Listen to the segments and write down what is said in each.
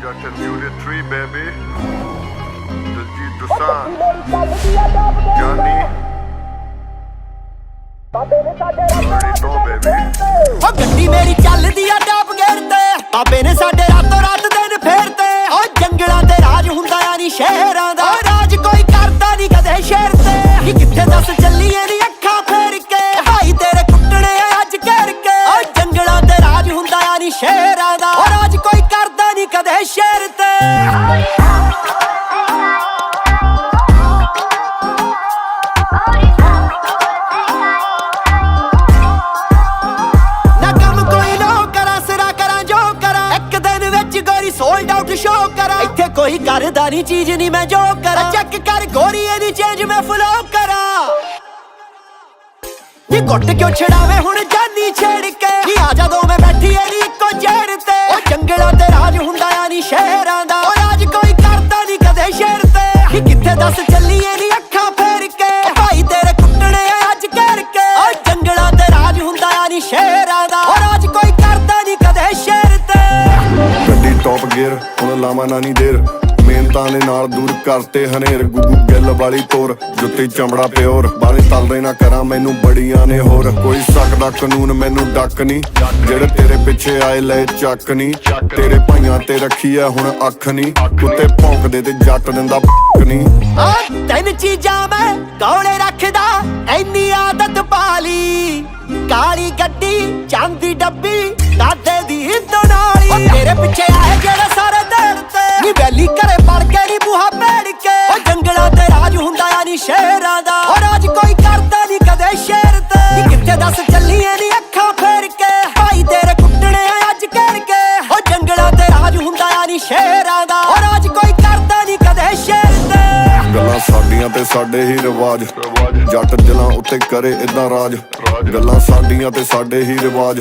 got a Unit 3 baby. Diljit Dosanjh, Johnny, already know baby. ਓ ਗੱਡੀ ਮੇਰੀ ਚੱਲਦੀ ਆ ਟਾਪ ਗੇਅਰ ਤੇ ਬਾਬੇ ਨੇ ਸਾਡੇ ਰਾਤੋਂ ਰਾਤ ਦਿਨ ਫੇਰਤੇ ਓ ਜੰਗਲਾਂ ਤੇ ਰਾਜ ਹੁੰਦਾ ਆ ਨੀ ਸ਼ਹਿਰਾਂ ਦਾ ਰਾਜ ਕੋਈ ਕਰਦਾ ਨੀ ਕਦੇ ਸ਼ਹਿਰ ਤੇ ਕਿ ਕਿੱਥੇ ਦੱਸ ਚੱਲੀਏ ਨੀ ਅੱਖਾਂ ਫੇਰ ਕੇ ਭਾਈ ਤੇਰੇ ਕੁੱਟਣੇ ਅੱਜ ਘੇਰ ਕੇ ਓ ਜੰਗਲਾਂ ਤੇ ਰਾਜ ਹੁੰਦਾ ਆ ਨੀ ਸ਼ਹਿਰਾਂ ਦਾ ਰਾਜ ਕੋਈ ਕਰਦਾ ਨੀ ਕਦੇ ਸ਼ਹਿਰ ਤੇ सोल्ड आउट शो करा इत्थे कोई करदा नी चीज नी मैं जो करा चेक कर गोरी एदी चेंज मैं फ्लो करा ये गुट क्यों छड़ावे हुण जानी छेड़ के कि आ जा दो मैं बैठी एदी इक्को जेड़ ते ओ जंगलां ते राज हुंदा आ नी शहरां दा ओ राज कोई करदा नी कदे शहर ते कि कित्थे दस चलीए नी अखां फेर के भाई तेरे कुੱਟਣੇ अज घेर के ओ जंगलां ते राज हुंदा आ नी शहरां दा ओ राज कोई करदा नी कदे शहर ते ਗੱਡੀ ਟੌਪ ਗੇਅਰ ਹੁਣ ਲਾਵਾਂ ਨਾ ਨੀ ਦੇਰ ਮਿਹਨਤਾਂ ਦੇ ਨਾਲ ਦੂਰ ਕਰਤੇ ਹਨੇਰ ਗੁੱਗੂ ਗਿੱਲ ਵਾਲੀ ਤੋਰ ਜੁੱਤੀ ਚਮੜਾ ਪਿਓਰ ਬਾਰੇ ਤਲਦੇ ਨਾ ਕਰਾਂ ਮੈਨੂੰ ਬੜੀਆਂ ਨੇ ਹੋਰ ਕੋਈ ਸਕਦਾ ਕਾਨੂੰਨ ਮੈਨੂੰ ਡੱਕ ਨੀ ਜਿਹੜੇ ਤੇਰੇ ਪਿੱਛੇ ਆਏ ਲੈ ਚੱਕ ਨੀ ਤੇਰੇ ਭਾਈਆਂ ਤੇ ਰੱਖੀ ਐ ਹੁਣ ਅੱਖ ਨੀ ਕੁੱਤੇ ਭੌਂਕਦੇ ਤੇ ਜੱਟ ਦਿੰਦਾ ਨੀ ਆ ਤਿੰਨ ਚੀਜ਼ਾਂ ਮੈਂ ਕੋਲੇ ਰੱਖਦਾ ਐਨੀ ਆਦਤ ਪਾਲੀ ਕਾਲੀ ਗੱਡੀ ਚਾਂਦੀ ਡੱਬੀ ਦਾਦੇ ਦੀ ਦਨਾਲੀ ਓ ਤੇਰੇ ਪਿੱਛੇ ਆਏ ਜਿਹੜੇ ਸਾਰੇ ਦਿਨ ਤੇ ਨੀ ਵੈਲੀ ਘਰੇ ਪੜ ਕੇ ਨੀ ਬੂਹਾ ਭੇੜ ਕੇ ਓ ਜੰਗਲਾਂ ਤੇ ਰਾਜ ਹੁੰਦਾ ਆ ਨੀ ਸ਼ਹਿਰਾਂ ਦਾ ਓ ਰਾਜ ਕੋਈ ਕਰਦਾ ਨੀ ਕਦੇ ਸ਼ਹਿਰ ਤੇ ਨੀ ਕਿੱਥੇ ਦੱਸ ਚੱਲੀਏ ਨੀ ਅੱਖਾਂ ਫੇਰ ਕੇ ਭਾਈ ਤੇਰੇ ਕੁੱਟਣੇ ਅੱਜ ਘੇਰ ਕੇ ਓ ਜੰਗਲਾਂ ਤੇ ਰਾਜ ਹੁੰਦਾ ਆ ਨੀ ਸ਼ਹਿਰਾਂ ਦਾ ਓ ਰਾਜ ਕੋਈ ਕਰਦਾ ਨੀ ਕਦੇ ਸ਼ਹਿਰ ਤੇ ਗੱਲਾਂ ਸਾਡੀਆਂ ਤੇ ਸਾਡੇ ਹੀ ਰਿਵਾਜ ਜੱਟ ਦਿਲਾਂ ਉੱਤੇ ਕਰੇ ਇਦਾਂ ਰਾਜ ਗੱਲਾਂ ਸਾਡੀਆਂ ਤੇ ਸਾਡੇ ਹੀ ਰਿਵਾਜ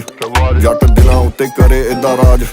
ਜੱਟ ਦਿਲਾਂ ਉੱਤੇ ਕਰੇ ਇਦਾਂ ਰਾਜ